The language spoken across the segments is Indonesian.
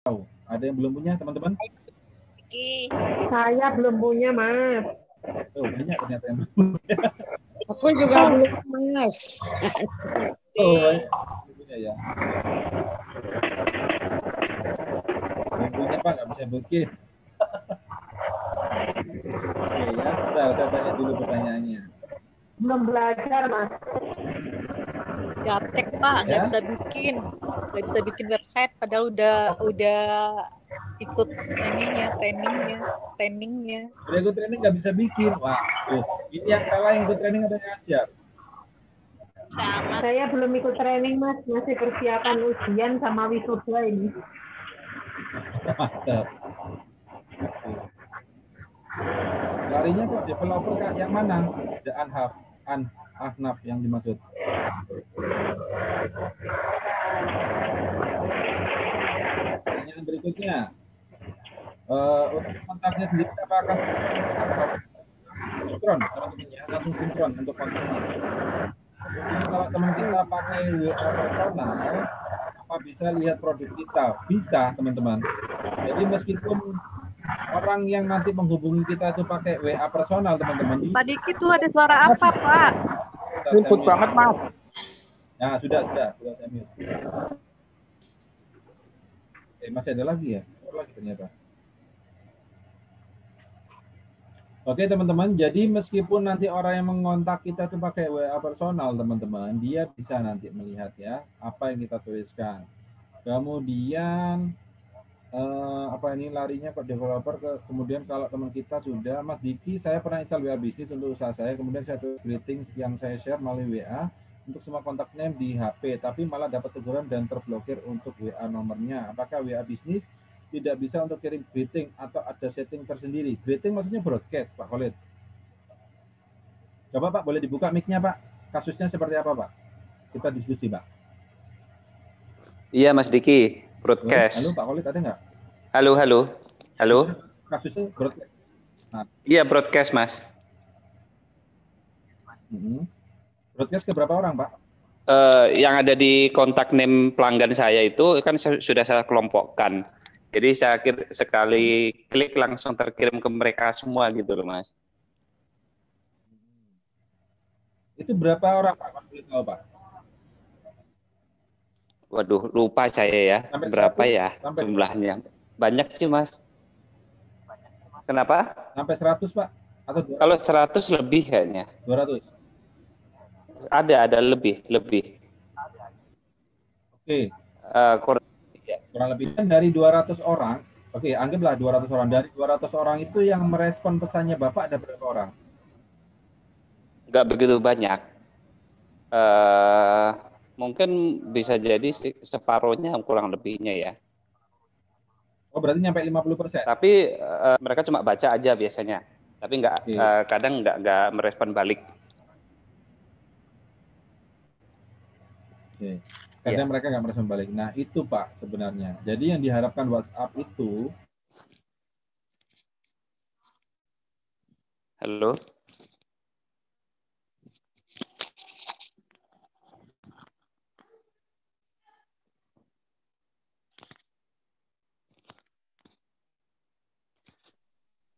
Ada yang belum punya, teman-teman? Saya belum punya, Mas. Oh, banyak ternyata yang belum punya. Aku juga belum, Mas. Oh, banyak belum punya ya. Belum punya, Pak, nggak bisa bikin. Oke ya, saya tanya dulu pertanyaannya. Belum belajar, Mas. Gaptek, Pak, nggak Ya? bisa bikin website padahal udah ikut ininya, trainingnya. Udah ikut training nggak bisa bikin. Wah, ini yang salah yang ikut training ada yang ngajar. Saya belum ikut training, Mas. Masih persiapan ujian sama wisuda ini. Mantap. Larinya kok developer Kak, yang mana? The Ahnaf yang dimaksud. Pertanyaan berikutnya. Untuk kontaknya sendiri apakah sinkron, teman-teman ya, langsung sinkron untuk kontaknya. Kemudian kalau teman kita pakai WA personal, apa bisa lihat produk kita? Bisa, teman-teman. Jadi meskipun orang yang nanti menghubungi kita itu pakai WA personal, teman-teman. Pak Diki tuh ada suara apa, Pak? Ribut banget, Mas. Nah, sudah saya mute. Masih ada lagi ya? Ada lagi ternyata. Oke teman-teman, jadi meskipun nanti orang yang mengontak kita itu pakai WA personal teman-teman, dia bisa nanti melihat ya apa yang kita tuliskan. Kemudian apa ini larinya ke developer kemudian kalau teman kita sudah Mas Diki, saya pernah install WA bisnis untuk usaha saya, kemudian saya tulis greeting yang saya share melalui WA untuk semua kontak name di HP, tapi malah dapat teguran dan terblokir untuk WA nomornya. Apakah WA bisnis tidak bisa untuk kirim greeting atau ada setting tersendiri? Greeting maksudnya broadcast, Pak Khalid. Coba Pak, boleh dibuka mic-nya Pak? Kasusnya seperti apa Pak? Kita diskusi Pak. Iya Mas Diki, broadcast. Halo Pak Khalid, ada nggak? Halo. Kasusnya broadcast. Nah. Iya broadcast Mas. Broadcast ke berapa orang Pak? Yang ada di kontak name pelanggan saya itu kan sudah saya kelompokkan. Jadi saya sekali klik langsung terkirim ke mereka semua gitu loh Mas. Itu berapa orang Pak? Boleh tahu Pak? Waduh, lupa saya ya. Sampai berapa 100, ya jumlahnya? Banyak sih Mas. Kenapa? Sampai 100 Pak? Atau 200? Kalau 100 lebih kayaknya. 200? Ada lebih. Oke. Kurang lebih dari 200 orang. Oke, anggaplah 200 orang. Dari 200 orang itu yang merespon pesannya Bapak ada berapa orang? Nggak begitu banyak. Mungkin bisa jadi separuhnya kurang lebihnya ya. Oh, berarti nyampe 50%. Tapi mereka cuma baca aja biasanya. Tapi kadang nggak merespon balik. Oke. Kadang mereka nggak merespon balik. Nah, itu Pak sebenarnya. Jadi yang diharapkan WhatsApp itu. Halo.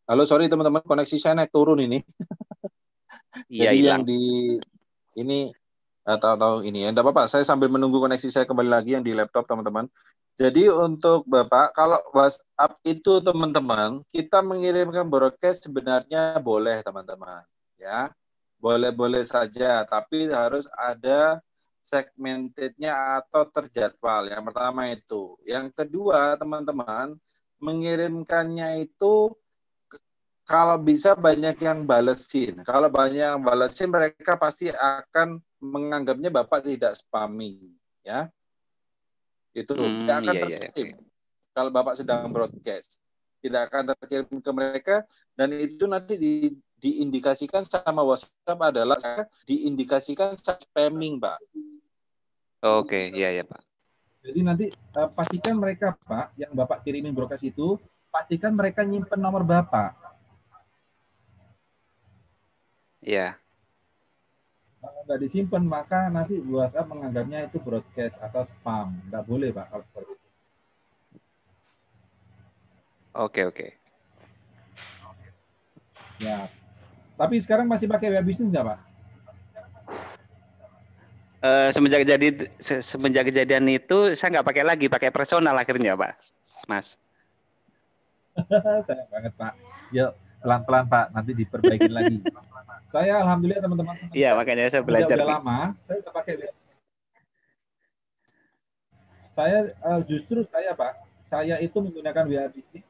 Halo, sorry teman-teman, koneksi saya naik turun ini. Iya, jadi hilang. Yang di ini atau ini ya, enggak apa-apa. Saya sambil menunggu koneksi saya kembali lagi yang di laptop teman-teman. Jadi untuk Bapak, kalau WhatsApp itu teman-teman, kita mengirimkan broadcast sebenarnya boleh teman-teman, ya. Boleh-boleh saja, tapi harus ada segmentednya atau terjadwal. Yang pertama itu. Yang kedua, teman-teman, mengirimkannya itu kalau bisa banyak yang balesin. Kalau banyak yang balesin, mereka pasti akan menganggapnya Bapak tidak spamming, ya. Itu tidak akan terkirim. Kalau Bapak sedang broadcast, tidak akan terkirim ke mereka, dan itu nanti diindikasikan sama WhatsApp adalah diindikasikan spamming, Pak. Oke, iya Pak. Jadi nanti pastikan mereka Pak, yang Bapak kirimin broadcast itu, pastikan mereka nyimpen nomor Bapak. Iya. Kalau nggak disimpan, maka nanti WhatsApp menganggapnya itu broadcast atau spam. Nggak boleh Pak kalau seperti itu. Oke, oke. Ya. Tapi sekarang masih pakai WA Business nggak, Pak? Semenjak kejadian itu saya nggak pakai lagi, pakai personal akhirnya, Pak, Mas. Sayang banget, Pak. Yuk, pelan-pelan, Pak. Nanti diperbaikin lagi. Saya alhamdulillah teman-teman. Iya, makanya saya belajar. Udah lama, saya udah pakai. Saya justru Pak, saya itu menggunakan WA Business.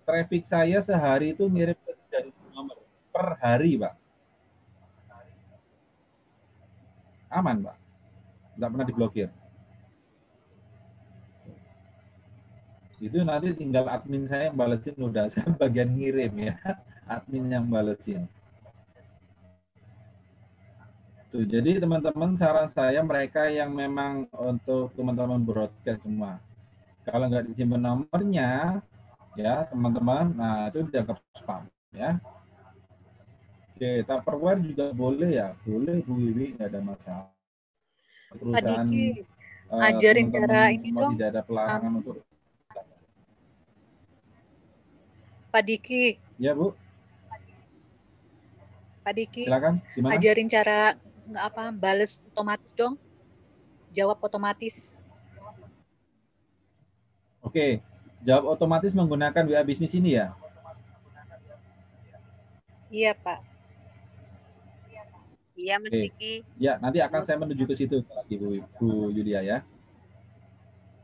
Traffic saya sehari itu ngirim ke 3.000 nomor per hari, Pak. Aman, Pak. Nggak pernah diblokir. Itu nanti tinggal admin saya yang balesin, udah saya bagian ngirim ya. Admin yang balesin. Tuh, jadi teman-teman saran saya mereka yang memang untuk teman-teman broadcast semua. Kalau nggak disimpan nomornya, ya teman-teman, nah itu dianggap spam ya. Oke, Tupperware juga boleh ya, boleh Bu Wiwi, nggak ada masalah. Perusahaan Pak Diki, ajarin cara ini dong. Tidak ada pelarangan untuk. Pak Diki. Ya Bu. Pak Diki. Silakan. Gimana? Ajarin cara balas otomatis dong, jawab otomatis. Oke, jawab otomatis menggunakan WA Business ini ya? Iya Pak. Iya Mas Diki. Ya, nanti akan saya menuju ke situ lagi Bu Yulia ya.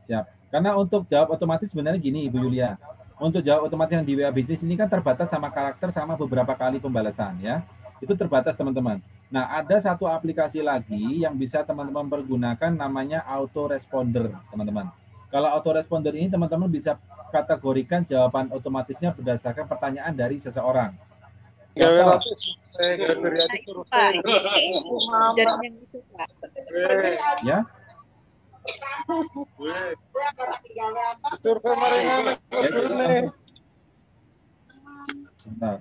Siap. Karena untuk jawab otomatis sebenarnya gini Bu Yulia. Untuk jawab otomatis yang di WA Business ini kan terbatas sama karakter sama beberapa kali pembalasan ya. Itu terbatas teman-teman. Nah, ada satu aplikasi lagi yang bisa teman-teman pergunakan namanya autoresponder, teman-teman. Kalau autoresponder ini teman-teman bisa kategorikan jawaban otomatisnya berdasarkan pertanyaan dari seseorang. Ya. Bentar.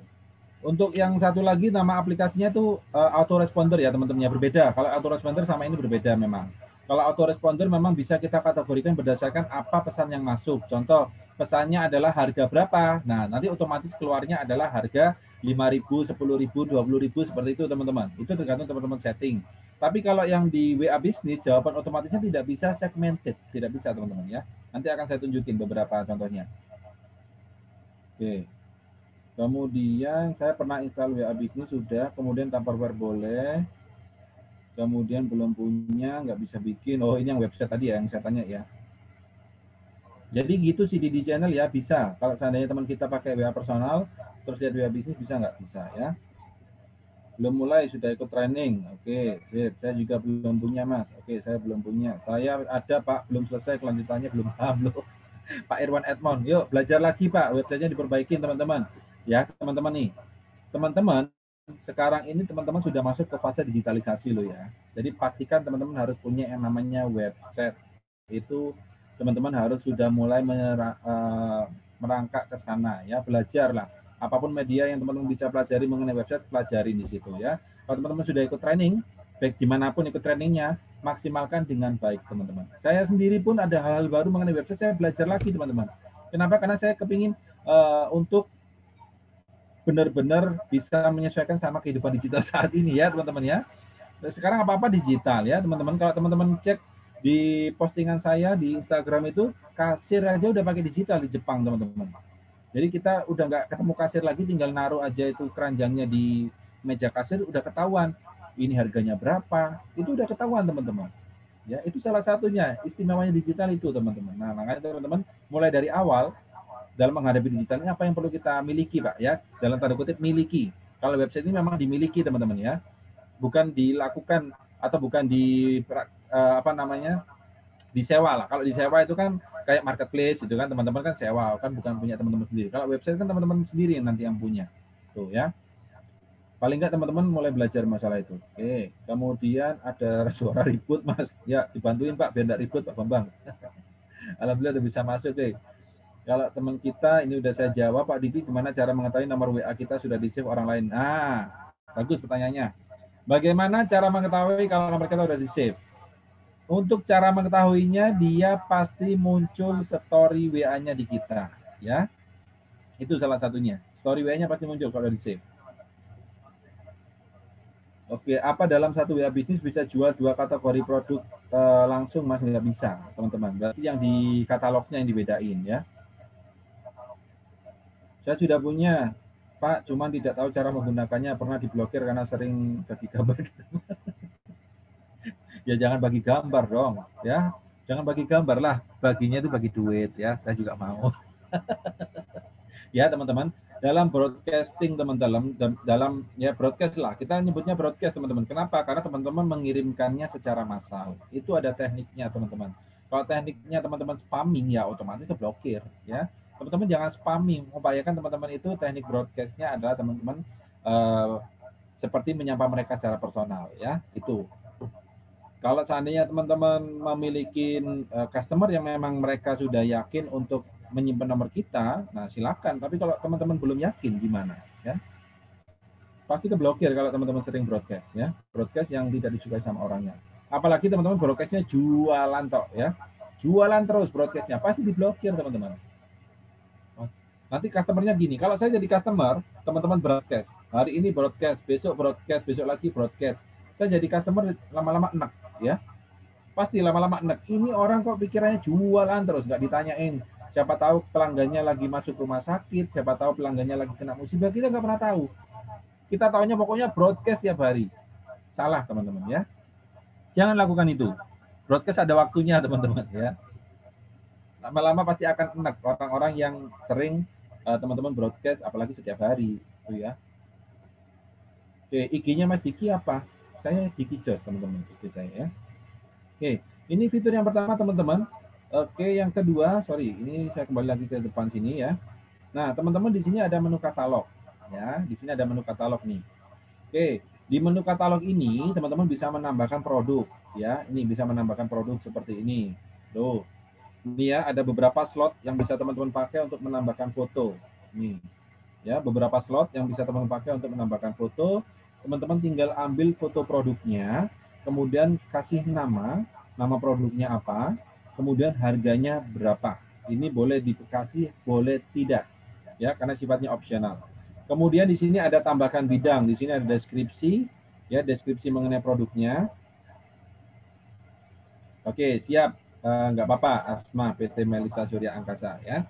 Untuk yang satu lagi nama aplikasinya tuh autoresponder ya teman-teman ya, berbeda. Kalau autoresponder sama ini berbeda memang. Kalau autoresponder memang bisa kita kategorikan berdasarkan apa pesan yang masuk. Contoh, pesannya adalah harga berapa. Nah, nanti otomatis keluarnya adalah harga 5.000, 10.000, 20.000 seperti itu teman-teman. Itu tergantung teman-teman setting. Tapi kalau yang di WA Business jawaban otomatisnya tidak bisa segmented, tidak bisa teman-teman ya. Nanti akan saya tunjukin beberapa contohnya. Oke. Kemudian saya pernah install WA Business sudah, kemudian Tupperware boleh, kemudian belum punya, nggak bisa bikin. Oh ini yang website tadi ya yang saya tanya ya. Jadi gitu CDD channel ya bisa. Kalau seandainya teman kita pakai WA personal, terus lihat WA Business bisa nggak? Bisa ya. Belum mulai sudah ikut training. Oke, sip. Saya juga belum punya Mas. Oke, saya belum punya. Saya ada Pak, belum selesai kelanjutannya belum paham loh. Pak Irwan Edmond, yuk belajar lagi Pak. Websitenya diperbaikin teman-teman. Ya teman-teman nih, teman-teman sekarang ini teman-teman sudah masuk ke fase digitalisasi loh ya. Jadi pastikan teman-teman harus punya yang namanya website. Itu teman-teman harus sudah mulai merangkak ke sana ya, belajarlah. Apapun media yang teman-teman bisa pelajari mengenai website, pelajari di situ ya. Kalau teman-teman sudah ikut training, baik dimanapun ikut trainingnya, maksimalkan dengan baik teman-teman. Saya sendiri pun ada hal-hal baru mengenai website, saya belajar lagi teman-teman. Kenapa? Karena saya kepingin untuk benar-benar bisa menyesuaikan sama kehidupan digital saat ini ya teman-teman ya. Sekarang apa-apa digital ya teman-teman. Kalau teman-teman cek di postingan saya di Instagram itu, kasir aja udah pakai digital di Jepang teman-teman. Jadi kita udah nggak ketemu kasir lagi, tinggal naruh aja itu keranjangnya di meja kasir, udah ketahuan ini harganya berapa, itu udah ketahuan teman-teman. Ya itu salah satunya istimewanya digital itu teman-teman. Nah makanya teman-teman mulai dari awal dalam menghadapi digital ini apa yang perlu kita miliki Pak ya, dalam tanda kutip miliki. Kalau website ini memang dimiliki teman-teman ya, bukan dilakukan atau bukan di disewa lah. Kalau disewa itu kan kayak marketplace itu kan teman-teman kan sewa, kan bukan punya teman-teman sendiri. Kalau website kan teman-teman sendiri yang nanti yang punya. Tuh ya. Paling nggak teman-teman mulai belajar masalah itu. Oke, kemudian ada suara ribut Mas. Ya, dibantuin Pak biar enggak ribut Pak Bambang. Alhamdulillah udah bisa masuk deh. Kalau teman kita ini udah saya jawab Pak Diki, gimana cara mengetahui nomor WA kita sudah di-save orang lain? Nah, bagus pertanyaannya. Bagaimana cara mengetahui kalau nomor kita sudah di-save? Untuk cara mengetahuinya, dia pasti muncul story WA-nya di kita, ya. Itu salah satunya. Story WA-nya pasti muncul kalau di save. Oke, apa dalam satu WA bisnis bisa jual 2 kategori produk langsung? Mas, nggak bisa, teman-teman. Berarti yang di katalognya yang dibedain ya. Saya sudah punya, Pak, cuman tidak tahu cara menggunakannya, pernah diblokir karena sering bagi gambar. Ya jangan bagi gambar dong, ya. Jangan bagi gambar lah, baginya itu bagi duit ya. Saya juga mau. Ya teman-teman, dalam broadcasting teman-teman, dalam ya broadcast lah, kita nyebutnya broadcast teman-teman. Kenapa? Karena teman-teman mengirimkannya secara massal. Itu ada tekniknya teman-teman. Kalau tekniknya teman-teman spamming ya otomatis terblokir ya. Teman-teman jangan spamming. Upayakan teman-teman itu teknik broadcastnya adalah teman-teman seperti menyapa mereka secara personal ya. Itu. Kalau seandainya teman-teman memiliki customer yang memang mereka sudah yakin untuk menyimpan nomor kita, nah silakan. Tapi kalau teman-teman belum yakin gimana? Ya, pasti keblokir kalau teman-teman sering broadcast ya, broadcast yang tidak disukai sama orangnya. Apalagi teman-teman broadcastnya jualan tok ya, jualan terus broadcastnya, pasti diblokir teman-teman. Nanti customernya gini, kalau saya jadi customer, teman-teman broadcast, hari ini broadcast, besok lagi broadcast. Saya jadi customer lama-lama enak ya, pasti lama-lama enak. Ini orang kok pikirannya jualan terus, nggak ditanyain. Siapa tahu pelanggannya lagi masuk rumah sakit, siapa tahu pelanggannya lagi kena musibah, kita nggak pernah tahu. Kita tahunya pokoknya broadcast tiap hari. Salah teman-teman ya. Jangan lakukan itu. Broadcast ada waktunya teman-teman ya. Lama-lama pasti akan enak orang-orang yang sering teman-teman broadcast, apalagi setiap hari, itu ya. Oke, IG-nya Mas Diki apa? Saya Diki Jos teman-teman, IG saya ya. Oke, ini fitur yang pertama teman-teman. Oke, yang kedua, sorry, ini saya kembali lagi ke depan sini ya. Nah, teman-teman di sini ada menu katalog ya. Di sini ada menu katalog nih. Oke, di menu katalog ini teman-teman bisa menambahkan produk ya. Ini bisa menambahkan produk seperti ini. Tuh. Ini ya, ada beberapa slot yang bisa teman-teman pakai untuk menambahkan foto. Nih. Ya, beberapa slot yang bisa teman-teman pakai untuk menambahkan foto. Teman-teman tinggal ambil foto produknya, kemudian kasih nama produknya apa, kemudian harganya berapa. Ini boleh dikasih, boleh tidak. Ya, karena sifatnya opsional. Kemudian di sini ada tambahkan bidang, di sini ada deskripsi, ya, deskripsi mengenai produknya. Oke, siap. Nggak apa-apa, Asma PT Melisa Surya Angkasa ya.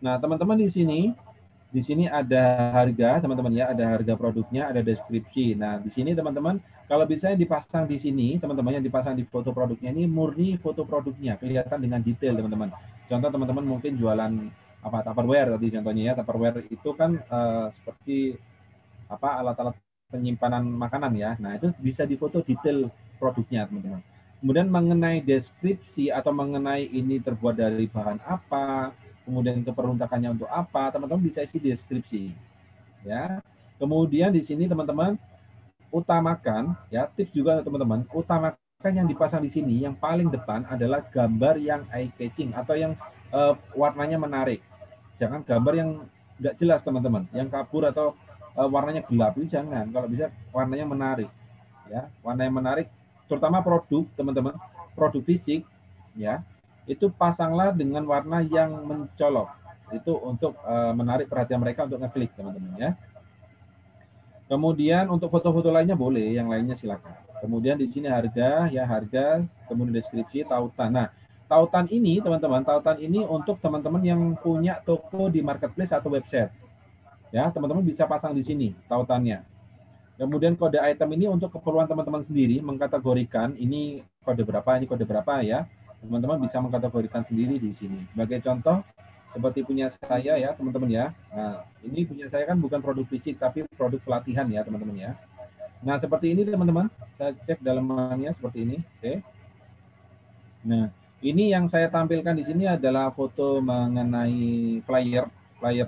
Nah, teman-teman di sini ada harga, teman-teman ya, ada harga produknya, ada deskripsi. Nah, di sini teman-teman, kalau bisa dipasang di sini, teman-teman yang dipasang di foto produknya ini murni foto produknya, kelihatan dengan detail, teman-teman. Contoh teman-teman mungkin jualan apa Tupperware tadi contohnya ya, Tupperware itu kan seperti apa alat-alat penyimpanan makanan ya. Nah, itu bisa difoto detail produknya, teman-teman. Kemudian mengenai deskripsi atau mengenai ini terbuat dari bahan apa, kemudian keperuntukannya untuk apa, teman-teman bisa isi deskripsi. Ya. Kemudian di sini teman-teman utamakan ya, tips juga teman-teman, utamakan yang dipasang di sini yang paling depan adalah gambar yang eye catching atau yang warnanya menarik. Jangan gambar yang nggak jelas teman-teman, yang kabur atau warnanya gelap itu jangan. Kalau bisa warnanya menarik. Ya, warna yang menarik terutama produk teman-teman, produk fisik ya. Itu pasanglah dengan warna yang mencolok. Itu untuk menarik perhatian mereka untuk ngeklik teman-teman ya. Kemudian untuk foto-foto lainnya boleh, yang lainnya silakan. Kemudian di sini harga, ya harga, kemudian deskripsi, tautan. Nah, tautan ini teman-teman, tautan ini untuk teman-teman yang punya toko di marketplace atau website. Ya, teman-teman bisa pasang di sini tautannya. Kemudian kode item ini untuk keperluan teman-teman sendiri, mengkategorikan ini kode berapa ya. Teman-teman bisa mengkategorikan sendiri di sini. Sebagai contoh, seperti punya saya ya teman-teman ya. Nah, ini punya saya kan bukan produk fisik tapi produk pelatihan ya teman-teman ya. Nah, seperti ini teman-teman. Saya cek dalamannya seperti ini. Oke. Nah, ini yang saya tampilkan di sini adalah foto mengenai flyer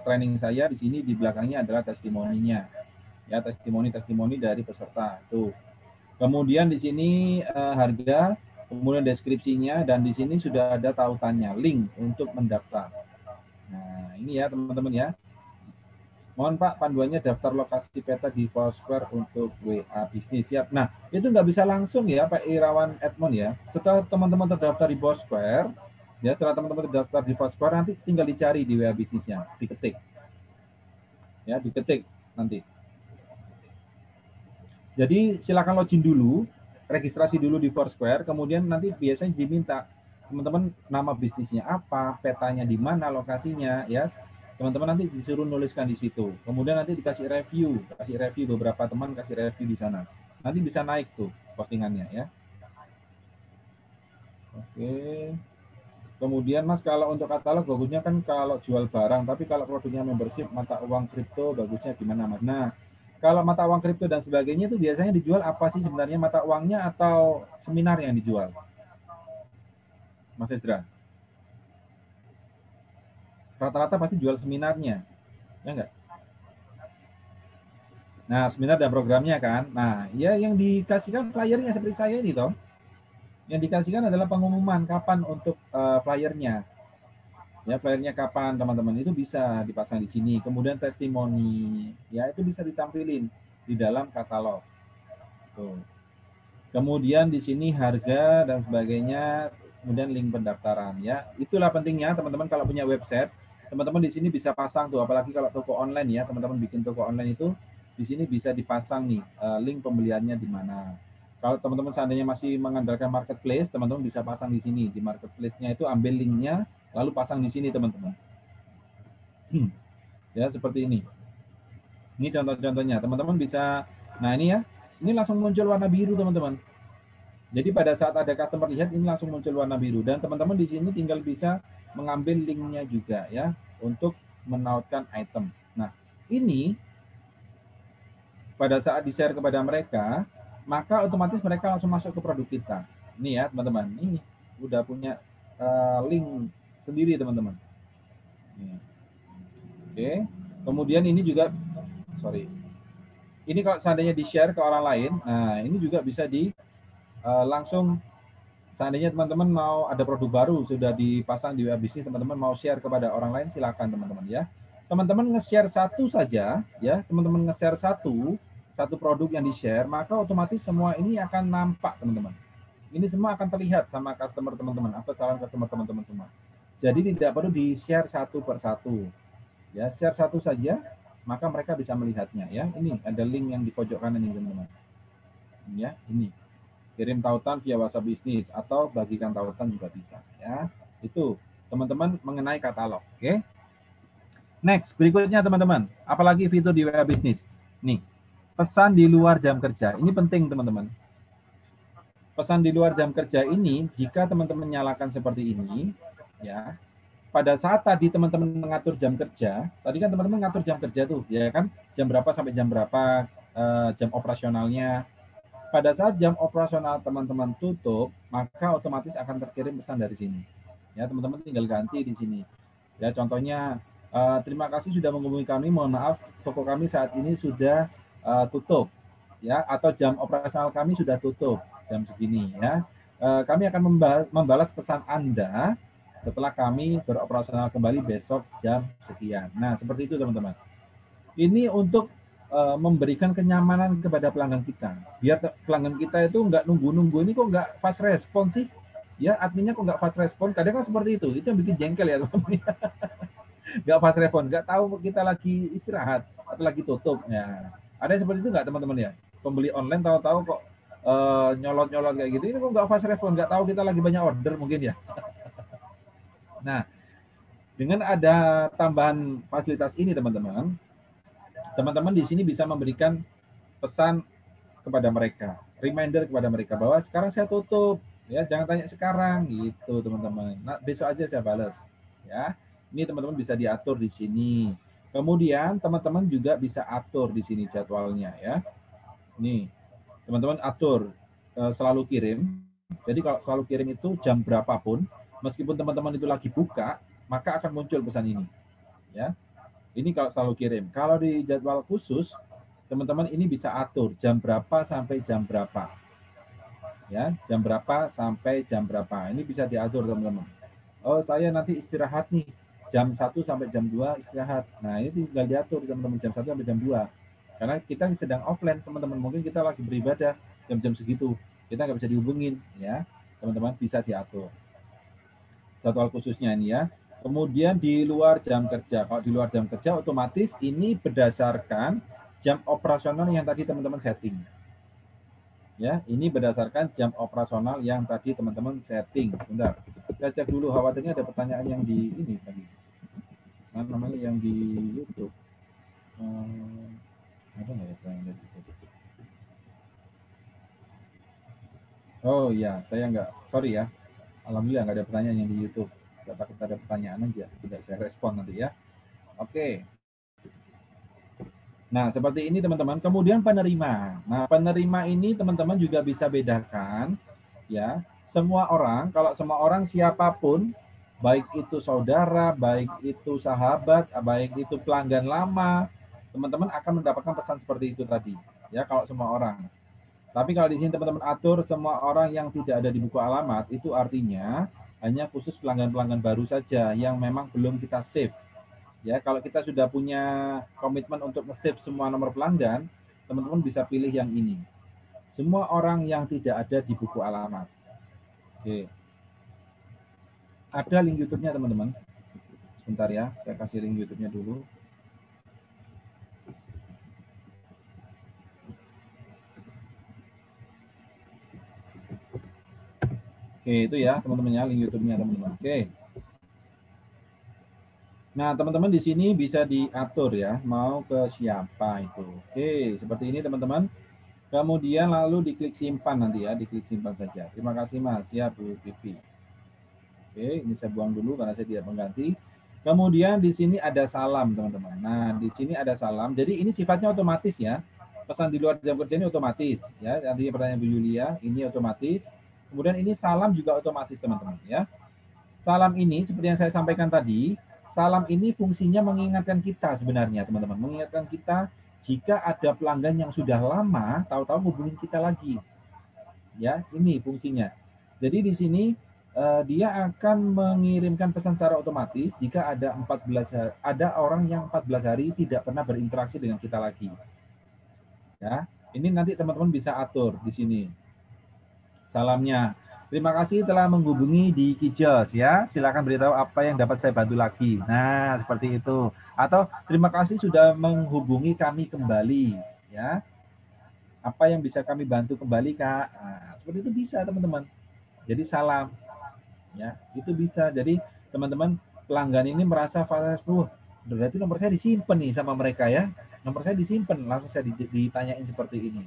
training saya. Di sini di belakangnya adalah testimoninya. Ya, testimoni dari peserta. Tuh. Kemudian di sini harga, kemudian deskripsinya, dan di sini sudah ada tautannya, link untuk mendaftar. Nah, ini ya teman-teman ya. Mohon Pak panduannya daftar lokasi peta di Foursquare untuk WA bisnis. Siap. Nah, itu nggak bisa langsung ya Pak Irawan Edmond ya. Setelah teman-teman terdaftar di Foursquare, Ya, setelah teman-teman terdaftar di Foursquare, nanti tinggal dicari di WA bisnisnya, diketik. Ya, diketik nanti. Jadi silakan login dulu, registrasi dulu di Foursquare, kemudian nanti biasanya diminta teman-teman nama bisnisnya apa, petanya di mana, lokasinya, ya. Teman-teman nanti disuruh nuliskan di situ. Kemudian nanti dikasih review beberapa teman kasih review di sana. Nanti bisa naik tuh postingannya, ya. Oke. Kemudian Mas, kalau untuk katalog bagusnya kan kalau jual barang, tapi kalau produknya membership mata uang kripto bagusnya gimana Mas? Nah, kalau mata uang kripto dan sebagainya itu biasanya dijual apa sih sebenarnya, mata uangnya atau seminar yang dijual? Mas Ezra? Rata-rata pasti jual seminarnya, ya enggak? Nah, seminar dan programnya kan. Nah, ya yang dikasihkan flyernya seperti saya ini toh. Yang dikasihkan adalah pengumuman kapan untuk flyernya. Ya, flyernya kapan teman-teman, itu bisa dipasang di sini. Kemudian testimoni, ya itu bisa ditampilin di dalam katalog. Tuh. Kemudian di sini harga dan sebagainya, kemudian link pendaftaran, ya. Itulah pentingnya teman-teman kalau punya website, teman-teman di sini bisa pasang tuh, apalagi kalau toko online ya, teman-teman bikin toko online itu di sini bisa dipasang nih link pembeliannya di mana. Kalau teman-teman seandainya masih mengandalkan marketplace, teman-teman bisa pasang di sini, di marketplace-nya itu ambil linknya, lalu pasang di sini teman-teman. Ya, seperti ini. Ini contoh-contohnya. Teman-teman bisa, nah ini ya, ini langsung muncul warna biru teman-teman. Jadi pada saat ada customer lihat, ini langsung muncul warna biru. Dan teman-teman di sini tinggal bisa mengambil linknya juga ya, untuk menautkan item. Nah, ini pada saat di-share kepada mereka, maka otomatis mereka langsung masuk ke produk kita. Ini ya teman-teman, ini udah punya link sendiri teman-teman. Oke, kemudian ini juga, ini kalau seandainya di-share ke orang lain, nah ini juga bisa langsung, seandainya teman-teman mau ada produk baru sudah dipasang di web bisnis, teman-teman mau share kepada orang lain, silakan teman-teman ya. Teman-teman nge-share satu saja ya, teman-teman nge-share satu produk yang di-share, maka otomatis semua ini akan nampak teman-teman. Ini semua akan terlihat sama customer teman-teman atau calon customer teman-teman semua. Jadi tidak perlu di-share satu per satu. Ya, share satu saja, maka mereka bisa melihatnya ya. Ini ada link yang di pojok kanan ini teman-teman. Ya, ini. Kirim tautan via WhatsApp bisnis atau bagikan tautan juga bisa ya. Itu teman-teman mengenai katalog, oke? Next, berikutnya teman-teman, apalagi fitur di WA bisnis. Nih, pesan di luar jam kerja. Ini penting teman-teman. Pesan di luar jam kerja ini, jika teman-teman nyalakan seperti ini, ya, pada saat tadi teman-teman mengatur jam kerja, tadi kan teman-teman ngatur jam kerja tuh, ya kan, jam berapa sampai jam berapa, jam operasionalnya. Pada saat jam operasional teman-teman tutup, maka otomatis akan terkirim pesan dari sini. Ya, teman-teman tinggal ganti di sini. Ya, contohnya, terima kasih sudah menghubungi kami, mohon maaf, toko kami saat ini sudah tutup. Ya, atau jam operasional kami sudah tutup jam segini ya. Kami akan membalas pesan Anda setelah kami beroperasional kembali besok jam sekian. Nah, seperti itu teman-teman. Ini untuk memberikan kenyamanan kepada pelanggan kita. Biar pelanggan kita itu nggak nunggu-nunggu, ini kok nggak fast respon sih? Ya, adminnya kok nggak fast respon? Kadang kan seperti itu yang bikin jengkel ya teman-teman. Nggak fast respon, nggak tahu kita lagi istirahat atau lagi tutup. Ya, ada yang seperti itu nggak teman-teman ya? Pembeli online tahu-tahu kok nyolot-nyolot kayak gitu, ini kok nggak fast respon, nggak tahu kita lagi banyak order mungkin ya. Nah, dengan ada tambahan fasilitas ini teman-teman, teman-teman di sini bisa memberikan pesan kepada mereka, reminder kepada mereka bahwa sekarang saya tutup, ya jangan tanya sekarang gitu teman-teman. Nah, besok aja saya balas, ya. Ini teman-teman bisa diatur di sini. Kemudian teman-teman juga bisa atur di sini jadwalnya ya. Nih, teman-teman atur selalu kirim. Jadi kalau selalu kirim itu jam berapapun, meskipun teman-teman itu lagi buka, maka akan muncul pesan ini. Ya. Ini kalau selalu kirim. Kalau di jadwal khusus, teman-teman ini bisa atur jam berapa sampai jam berapa. Ya, jam berapa sampai jam berapa. Ini bisa diatur teman-teman. Oh, saya nanti istirahat nih. Jam 1 sampai jam 2 istirahat. Nah, ini tinggal diatur teman-teman jam 1 sampai jam 2. Karena kita sedang offline, teman-teman. Mungkin kita lagi beribadah jam-jam segitu. Kita nggak bisa dihubungin, ya. Teman-teman bisa diatur. jadwal khususnya ini ya. Kemudian di luar jam kerja. Kalau di luar jam kerja otomatis ini berdasarkan jam operasional yang tadi teman-teman setting. Ya, ini berdasarkan jam operasional yang tadi teman-teman setting. Bentar, saya cek dulu, khawatirnya ada pertanyaan yang di ini tadi. Nah, namanya yang di YouTube. Ada nggak ya pertanyaan dari YouTube? Oh iya, saya nggak, sorry ya. Alhamdulillah nggak ada pertanyaan yang di YouTube. Nggak takut ada pertanyaan aja, tidak saya respon nanti ya. Oke. Nah, seperti ini teman-teman. Kemudian penerima. Nah, penerima ini teman-teman juga bisa bedakan ya. Semua orang, kalau semua orang siapapun, baik itu saudara, baik itu sahabat, baik itu pelanggan lama, teman-teman akan mendapatkan pesan seperti itu tadi. Ya, kalau semua orang. Tapi kalau di sini teman-teman atur semua orang yang tidak ada di buku alamat, itu artinya hanya khusus pelanggan-pelanggan baru saja yang memang belum kita save. Ya, kalau kita sudah punya komitmen untuk nge-save semua nomor pelanggan, teman-teman bisa pilih yang ini. Semua orang yang tidak ada di buku alamat. Oke. Ada link YouTube-nya teman-teman. Sebentar ya, saya kasih link YouTube-nya dulu. Oke, itu ya teman-teman ya, link YouTube-nya teman-teman. Oke. Nah, teman-teman di sini bisa diatur ya, mau ke siapa itu. Oke, seperti ini teman-teman. Kemudian lalu diklik simpan nanti ya, diklik simpan saja. Terima kasih Mas, ya Bu Pipi. Oke, ini saya buang dulu karena saya tidak mengganti. Kemudian di sini ada salam teman-teman. Nah, di sini ada salam. Jadi ini sifatnya otomatis ya. Pesan di luar jam kerja ini otomatis ya. Tadi pertanyaan Bu Yulia, ini otomatis. Kemudian ini salam juga otomatis teman-teman ya. Salam ini seperti yang saya sampaikan tadi, salam ini fungsinya mengingatkan kita sebenarnya teman-teman, mengingatkan kita jika ada pelanggan yang sudah lama, tahu-tahu hubungin kita lagi. Ya, ini fungsinya. Jadi di sini dia akan mengirimkan pesan secara otomatis jika ada 14 hari, ada orang yang 14 hari tidak pernah berinteraksi dengan kita lagi. Ya, ini nanti teman-teman bisa atur di sini. Salamnya. Terima kasih telah menghubungi di Kijos ya. Silakan beritahu apa yang dapat saya bantu lagi. Nah, seperti itu. Atau terima kasih sudah menghubungi kami kembali ya. Apa yang bisa kami bantu kembali, Kak? Nah, seperti itu bisa, teman-teman. Jadi salam ya. Itu bisa. Jadi teman-teman pelanggan ini merasa berarti nomor saya disimpan nih sama mereka ya. Nomor saya disimpan, langsung saya ditanyain seperti ini.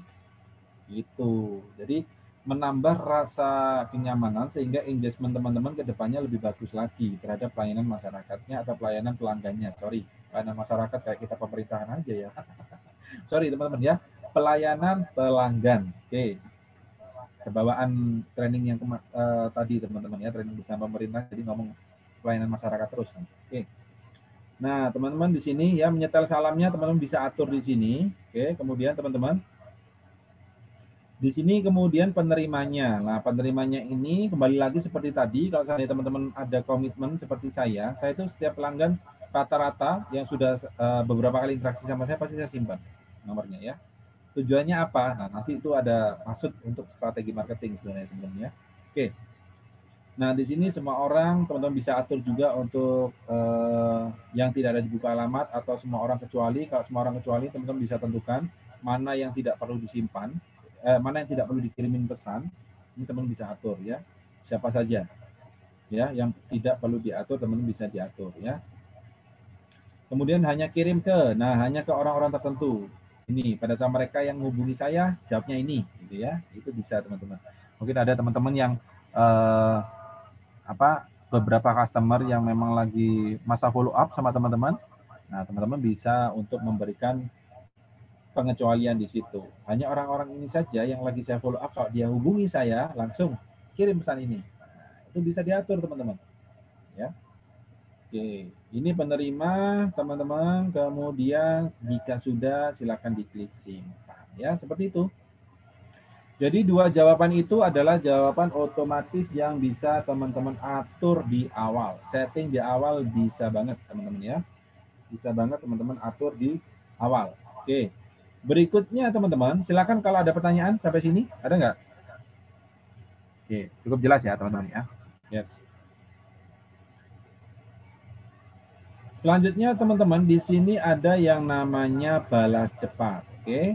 Gitu. Jadi menambah rasa kenyamanan sehingga engagement teman-teman ke depannya lebih bagus lagi terhadap pelayanan masyarakatnya atau pelayanan pelanggannya. Sorry, pelayanan masyarakat kayak kita pemerintahan aja ya. Sorry teman-teman ya, pelayanan pelanggan. Oke. Kebawaan training yang tadi teman-teman ya, training bersama pemerintah, jadi ngomong pelayanan masyarakat terus. Oke. Nah, teman-teman di sini ya menyetel salamnya teman-teman bisa atur di sini. Oke, kemudian teman-teman di sini kemudian penerimanya. Nah, penerimanya ini kembali lagi seperti tadi, kalau misalnya teman-teman ada komitmen seperti saya itu setiap pelanggan rata-rata yang sudah beberapa kali interaksi sama saya pasti saya simpan nomornya ya. Tujuannya apa? Nah, nanti itu ada maksud untuk strategi marketing sebenarnya teman-teman ya. Oke. Nah, di sini semua orang teman-teman bisa atur juga untuk yang tidak ada di buku alamat atau semua orang kecuali. Kalau semua orang kecuali teman-teman bisa tentukan mana yang tidak perlu disimpan. Mana yang tidak perlu dikirimin pesan, ini teman bisa atur ya, siapa saja ya yang tidak perlu diatur teman bisa diatur ya. Kemudian hanya kirim ke, hanya ke orang-orang tertentu. Ini pada saat mereka yang menghubungi saya jawabnya ini, gitu ya, itu bisa teman-teman. Mungkin ada teman-teman yang beberapa customer yang memang lagi masa follow up sama teman-teman. Nah teman-teman bisa untuk memberikan pengecualian di situ. Hanya orang-orang ini saja yang lagi saya follow up, kalau dia hubungi saya langsung kirim pesan ini. Nah, itu bisa diatur teman-teman. Ya. Oke, ini penerima teman-teman. Kemudian jika sudah silakan diklik simpan. Ya, seperti itu. Jadi dua jawaban itu adalah jawaban otomatis yang bisa teman-teman atur di awal. Setting di awal bisa banget teman-teman ya. Bisa banget teman-teman atur di awal. Oke. Berikutnya teman-teman, silakan kalau ada pertanyaan sampai sini, ada nggak? Oke, cukup jelas ya teman-teman ya. Yes. Selanjutnya teman-teman di sini ada yang namanya balas cepat. Oke.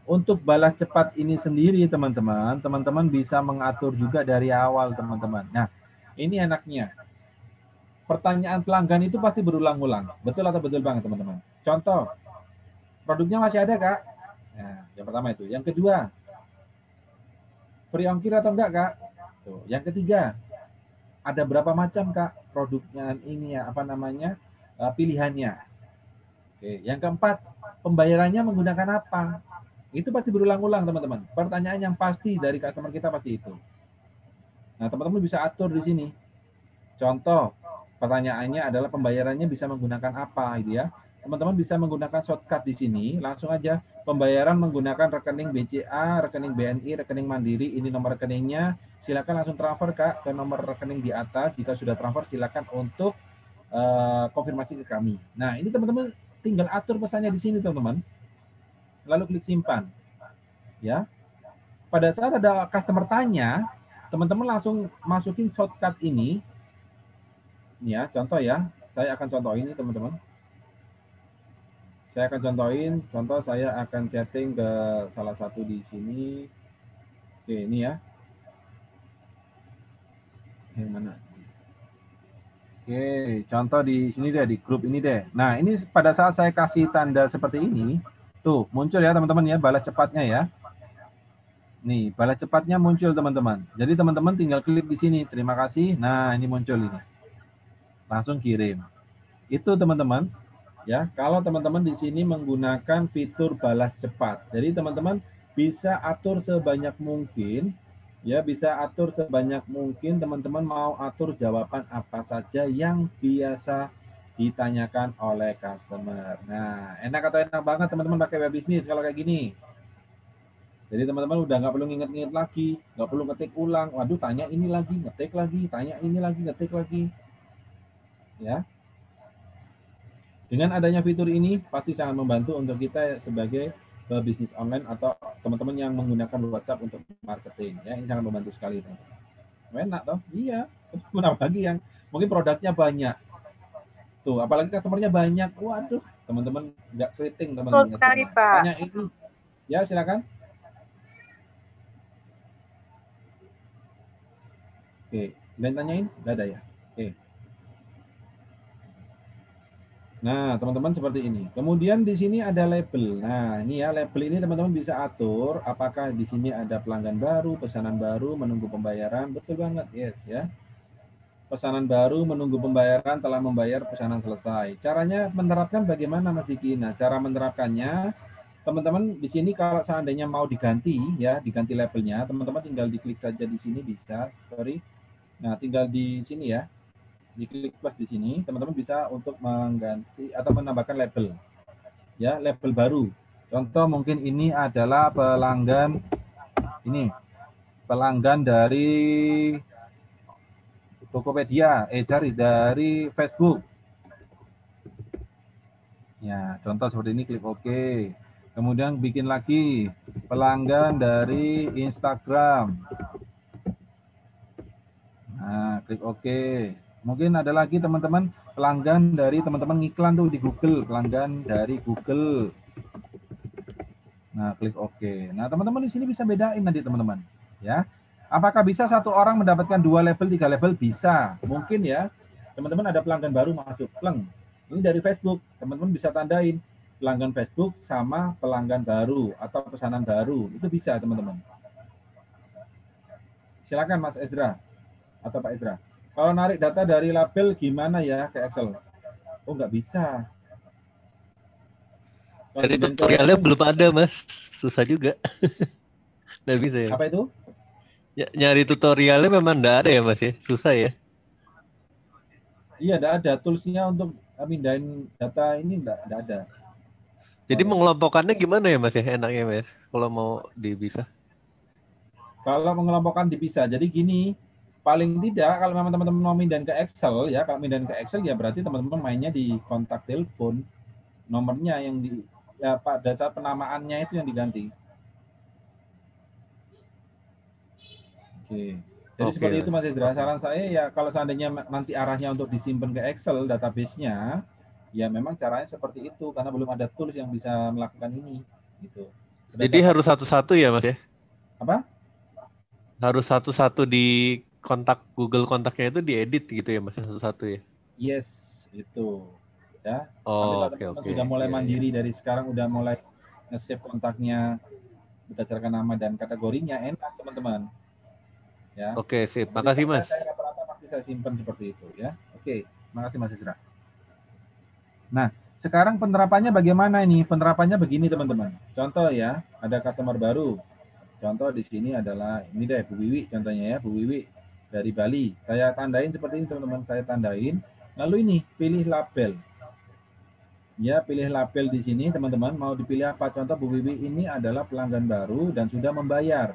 Untuk balas cepat ini sendiri teman-teman, teman-teman bisa mengatur juga dari awal teman-teman. Nah, ini enaknya. Pertanyaan pelanggan itu pasti berulang-ulang. Betul atau betul banget teman-teman? Contoh, produknya masih ada Kak? Nah, yang pertama itu. Yang kedua, free ongkir atau enggak Kak? Tuh. Yang ketiga, ada berapa macam Kak produknya ini ya, apa namanya, pilihannya. Oke. Yang keempat, pembayarannya menggunakan apa? Itu pasti berulang-ulang teman-teman. Pertanyaan yang pasti dari customer kita pasti itu. Nah teman-teman bisa atur di sini. Contoh, pertanyaannya adalah pembayarannya bisa menggunakan apa gitu ya. Teman-teman bisa menggunakan shortcut di sini, langsung aja pembayaran menggunakan rekening BCA, rekening BNI, rekening Mandiri, ini nomor rekeningnya. Silakan langsung transfer Kak ke nomor rekening di atas. Jika sudah transfer silakan untuk konfirmasi ke kami. Nah, ini teman-teman tinggal atur pesannya di sini teman-teman. Lalu klik simpan. Ya. Pada saat ada customer tanya, teman-teman langsung masukin shortcut ini. Ya, contoh ya. Saya akan contohin ini teman-teman. Saya akan contohin, contoh saya akan chatting ke salah satu di sini. Oke, ini ya. Yang mana? Oke, contoh di sini deh, di grup ini deh. Nah, ini pada saat saya kasih tanda seperti ini, tuh muncul ya teman-teman ya, balas cepatnya ya. Nih, balas cepatnya muncul teman-teman. Jadi teman-teman tinggal klik di sini, terima kasih. Nah, ini muncul ini. Langsung kirim. Itu teman-teman. Ya, kalau teman-teman di sini menggunakan fitur balas cepat. Jadi teman-teman bisa atur sebanyak mungkin, ya bisa atur sebanyak mungkin teman-teman mau atur jawaban apa saja yang biasa ditanyakan oleh customer. Nah, enak atau enak banget teman-teman pakai web bisnis kalau kayak gini. Jadi teman-teman udah nggak perlu nginget-nginget lagi, nggak perlu ngetik ulang. Waduh, tanya ini lagi, ngetik lagi, tanya ini lagi, ngetik lagi. Ya. Dengan adanya fitur ini pasti sangat membantu untuk kita sebagai bisnis online atau teman-teman yang menggunakan WhatsApp untuk marketing. Ya, ini sangat membantu sekali. Enak toh? Iya. Kenapa lagi yang mungkin produknya banyak. Tuh, apalagi customernya banyak. Waduh, teman-teman nggak keriting teman-teman. Betul sekali, Pak. Tanya ini. Ya, silakan. Oke, dan tanyain? Nggak ada ya? Oke. Nah, teman-teman seperti ini. Kemudian di sini ada label. Nah, ini ya label ini teman-teman bisa atur apakah di sini ada pelanggan baru, pesanan baru, menunggu pembayaran. Betul banget, yes ya. Pesanan baru, menunggu pembayaran, telah membayar, pesanan selesai. Caranya menerapkan bagaimana Mas Diki? Nah, cara menerapkannya teman-teman di sini kalau seandainya mau diganti ya, diganti labelnya, teman-teman tinggal diklik saja di sini bisa. Sorry. Nah, tinggal di sini ya. Diklik plus di sini, teman-teman bisa untuk mengganti atau menambahkan label. Ya, label baru. Contoh mungkin ini adalah pelanggan ini. Pelanggan dari Tokopedia, cari dari Facebook. Ya, contoh seperti ini, klik OK. Kemudian bikin lagi pelanggan dari Instagram. Nah, klik OK. Mungkin ada lagi teman-teman pelanggan dari teman-teman ngiklan tuh di Google, pelanggan dari Google. Nah, klik OK. Nah, teman-teman di sini bisa bedain nanti teman-teman, ya. Apakah bisa satu orang mendapatkan 2 level, 3 level? Bisa. Mungkin ya. Teman-teman ada pelanggan baru masuk, pleng. Ini dari Facebook. Teman-teman bisa tandain pelanggan Facebook sama pelanggan baru atau pesanan baru. Itu bisa, teman-teman. Silakan Mas Ezra atau Pak Ezra. Kalau narik data dari label gimana ya ke Excel? Oh, nggak bisa. Dari tutorialnya belum ada, Mas. Susah juga. Nggak bisa ya. Apa itu? Ya, nyari tutorialnya memang nggak ada ya, Mas ya? Susah ya? Iya, nggak ada. Toolsnya untuk mindahin data ini nggak ada. Jadi mengelompokkannya gimana ya, Mas ya? Enaknya, Mas, kalau mau dipisah? Kalau mengelompokkan dipisah. Jadi gini, paling tidak kalau memang teman-teman mau mindahin ke Excel ya, kalau mindahin ke Excel ya berarti teman-teman mainnya di kontak telepon, nomornya yang di ya pada saat penamaannya itu yang diganti. Oke. Jadi seperti itu Mas Ezra. Saran saya ya kalau seandainya nanti arahnya untuk disimpan ke Excel database-nya, Ya memang caranya seperti itu karena belum ada tools yang bisa melakukan ini gitu. Jadi harus satu-satu ya Mas ya? Apa? Harus satu-satu di kontak Google kontaknya itu diedit gitu ya Mas, satu-satu ya? Yes, itu. Ya. Tapi Oh, kalau teman-teman oke. sudah mulai Iya, iya. mandiri dari sekarang, udah mulai nge-save kontaknya berdasarkan nama dan kategorinya, enak teman-teman. Ya. Oke, sip. Jadi Makasih Mas. saya rata-rata pasti saya simpan seperti itu ya. Oke, makasih Mas Isra. Nah, sekarang penerapannya bagaimana ini? Penerapannya begini teman-teman. Contoh ya, ada customer baru. Contoh di sini adalah ini deh Bu Wiwi contohnya ya, Bu Wiwi dari Bali. Saya tandain seperti ini teman-teman, saya tandain. Lalu ini pilih label. Ya, pilih label di sini teman-teman. Mau dipilih apa? Contoh Bu Wiwi ini adalah pelanggan baru dan sudah membayar.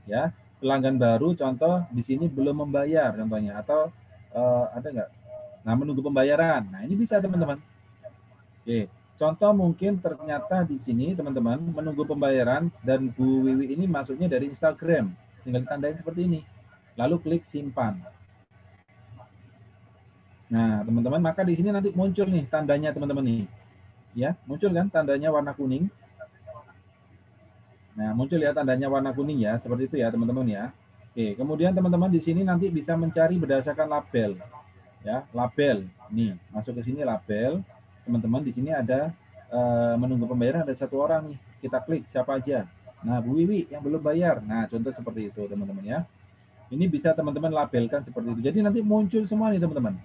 Ya, pelanggan baru contoh di sini belum membayar contohnya atau ada nggak? Nah, menunggu pembayaran. Nah, ini bisa teman-teman. Oke. Contoh mungkin ternyata di sini teman-teman menunggu pembayaran dan Bu Wiwi ini masuknya dari Instagram. Tinggal ditandain seperti ini. Lalu klik simpan. Nah, teman-teman, maka di sini nanti muncul nih tandanya teman-teman nih. Ya, muncul kan tandanya warna kuning. Nah, muncul ya tandanya warna kuning ya, seperti itu ya teman-teman ya. Oke, kemudian teman-teman di sini nanti bisa mencari berdasarkan label. Ya, label. Nih, masuk ke sini label. Teman-teman di sini ada menunggu pembayaran ada satu orang nih. Kita klik siapa aja. Nah, Bu Wiwi yang belum bayar. Nah, contoh seperti itu teman-teman ya. Ini bisa teman-teman labelkan seperti itu. Jadi nanti muncul semua nih teman-teman.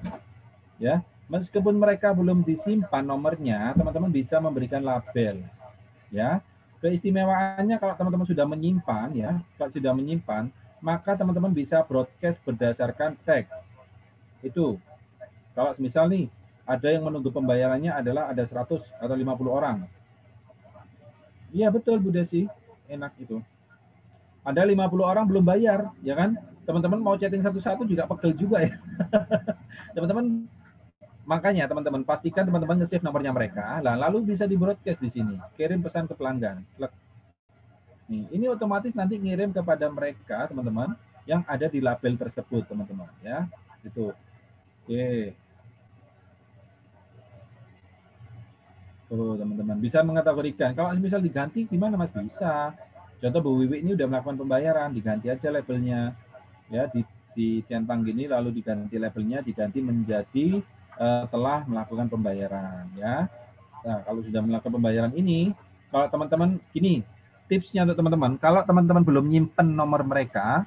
Ya, meskipun mereka belum disimpan nomornya, teman-teman bisa memberikan label. Ya, keistimewaannya kalau teman-teman sudah menyimpan ya, kalau sudah menyimpan, maka teman-teman bisa broadcast berdasarkan tag. Itu. Kalau misal nih ada yang menunggu pembayarannya adalah ada 100 atau 50 orang. Iya betul Bu Desi, enak itu. Ada 50 orang belum bayar, ya kan? Teman-teman mau chatting satu-satu juga pegel juga ya. Teman-teman makanya teman-teman pastikan teman-teman nge-save nomornya mereka, lalu bisa di-broadcast di sini. Kirim pesan ke pelanggan. Nih, ini otomatis nanti ngirim kepada mereka teman-teman yang ada di label tersebut teman-teman ya. Itu. Oke. Tuh teman-teman bisa mengategorikan. Kalau misal diganti gimana Mas? Bisa. Contoh Bu Wiwi ini udah melakukan pembayaran, diganti aja labelnya. Ya, dicentang gini lalu diganti labelnya, diganti menjadi telah melakukan pembayaran ya. Nah, kalau sudah melakukan pembayaran ini, kalau teman-teman gini, tipsnya untuk teman-teman, kalau teman-teman belum nyimpen nomor mereka,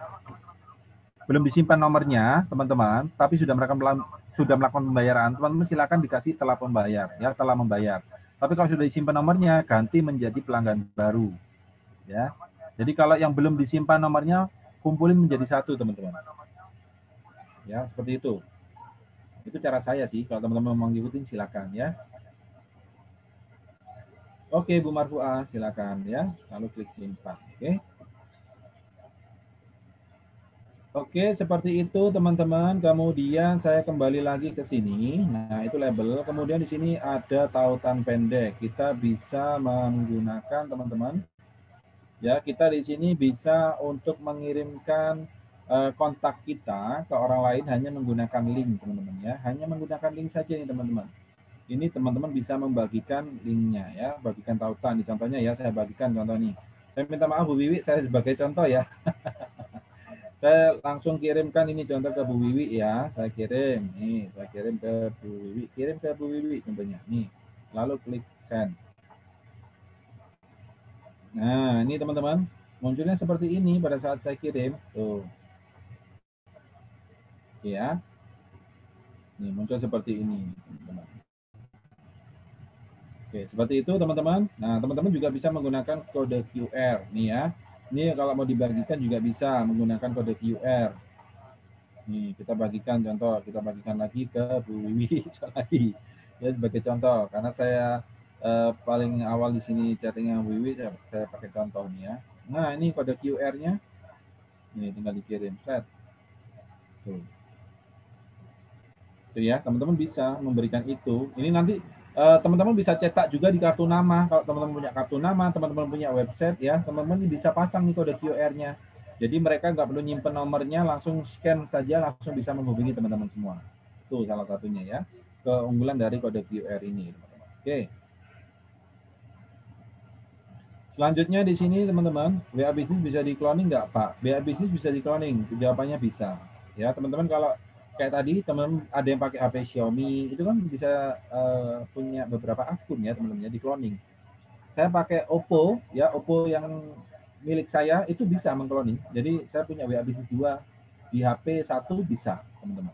belum disimpan nomornya, teman-teman, tapi sudah melakukan pembayaran, teman-teman silakan dikasih telah membayar ya, telah membayar. Tapi kalau sudah disimpan nomornya, ganti menjadi pelanggan baru. Ya. Jadi kalau yang belum disimpan nomornya, kumpulin menjadi satu, teman-teman. Ya, seperti itu. Itu cara saya sih, kalau teman-teman mau ngikutin silakan ya. Oke, Bu Marfuah, silakan ya. Lalu klik simpan, oke. Oke, seperti itu teman-teman. Kemudian saya kembali lagi ke sini. Nah, itu label. Kemudian di sini ada tautan pendek. Kita bisa menggunakan teman-teman. Ya, kita di sini bisa untuk mengirimkan kontak kita ke orang lain hanya menggunakan link, teman-teman ya. Hanya menggunakan link saja nih, teman-teman. Ini teman-teman bisa membagikan linknya ya, bagikan tautan. Di contohnya ya, saya bagikan contoh nih. Saya minta maaf Bu Wiwi, saya sebagai contoh ya. Saya langsung kirimkan ini contoh ke Bu Wiwi ya. Saya kirim, nih, saya kirim ke Bu Wiwi, kirim ke Bu Wiwi contohnya. Nih, lalu klik send. Nah, ini teman-teman, munculnya seperti ini pada saat saya kirim. Tuh. Ya. Ini muncul seperti ini, teman-teman. Oke, seperti itu teman-teman. Nah, teman-teman juga bisa menggunakan kode QR nih ya. Ini kalau mau dibagikan juga bisa menggunakan kode QR. Nih, kita bagikan contoh, kita bagikan lagi ke Bu Wiwi lagi. Ya sebagai contoh, karena saya paling awal di sini chattingnya Bu Wiwi, saya pakai contoh nih ya. Nah, ini kode QR-nya. Ini tinggal dikirim, set. Tuh. Itu ya, teman-teman bisa memberikan itu. Ini nanti teman-teman bisa cetak juga di kartu nama. Kalau teman-teman punya kartu nama, teman-teman punya website ya, teman-teman bisa pasang nih kode QR-nya. Jadi mereka nggak perlu nyimpen nomornya, langsung scan saja, langsung bisa menghubungi teman-teman semua. Itu salah satunya ya. keunggulan dari kode QR ini, teman-teman. Oke. Selanjutnya di sini teman-teman, WA Business bisa di cloning nggak Pak? WA Business bisa di cloning, jawabannya bisa. Ya teman-teman, kalau kayak tadi teman ada yang pakai HP Xiaomi, itu kan bisa punya beberapa akun ya teman-teman, di cloning. Saya pakai Oppo, ya Oppo yang milik saya itu bisa mengcloning. Jadi saya punya WA Business 2 di HP 1 bisa teman-teman.